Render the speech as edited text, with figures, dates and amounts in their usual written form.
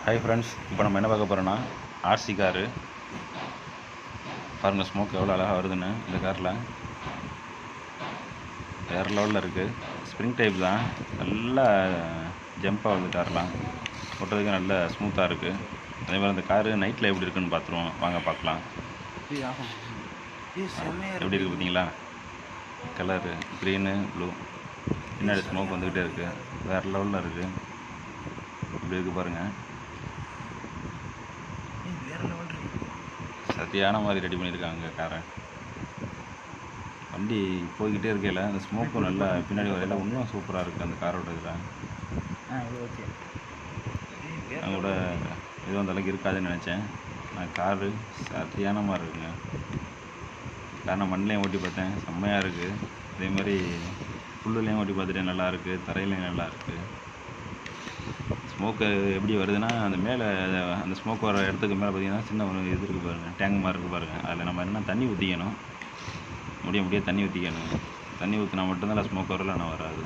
Hi friends, இப்போ நம்ம என்ன பார்க்க போகிறோன்னா ஆர்சி காரு. பாருங்கள் ஸ்மோக் எவ்வளோ அழகாக வருதுன்னு. இந்த காரில் வேறு லெவலில் இருக்குது. ஸ்ப்ரிங் டைப் தான், நல்லா ஜம்ப் ஆகுது. கார்லாம் ஓட்டுறதுக்கு நல்ல ஸ்மூத்தாக இருக்குது. அதே மாதிரி அந்த காரு நைட்டில் எப்படி இருக்குன்னு பார்த்துருவோம், வாங்க பார்க்கலாம். எப்படி இருக்குது பார்த்தீங்களா? கலரு க்ரீனு ப்ளூ, பின்னாடி ஸ்மோக் வந்துக்கிட்டே இருக்குது. வேறு லெவலில் இருக்குது. இப்படி இருக்குது பாருங்கள். சரியான மாதிரி ரெடி பண்ணியிருக்காங்க காரை. வண்டி போய்கிட்டே இருக்கையில் அந்த ஸ்மோக்கும் நல்லா பின்னாடி வரையில் இன்னும் சூப்பராக இருக்குது அந்த காரோட இதில். நான் கூட எதுவும் அந்த அளவுக்கு இருக்காதுன்னு நினச்சேன். நான் காரு சரியான மாதிரி இருக்குங்க. காரை மண்ணிலையும் ஓட்டி பார்த்தேன், செம்மையாக இருக்குது. அதேமாதிரி புல்லுலேயும் ஓட்டி பார்த்துட்டேன், நல்லாயிருக்கு. தரையிலையும் நல்லாயிருக்கு. ஸ்மோக்கு எப்படி வருதுன்னா, அந்த மேலே அந்த ஸ்மோக் வர இடத்துக்கு மேலே பார்த்திங்கன்னா சின்ன ஒரு இது இருக்குது பாருங்கள், டேங்க் மாதிரி இருக்குது பாருங்கள். அதில் நம்ம என்ன தண்ணி ஊற்றிக்கணும், முடிய தண்ணி ஊற்றிக்கணும். தண்ணி ஊற்றினா மட்டும்தான் ஸ்மோக் வரல, ஆனால் வராது.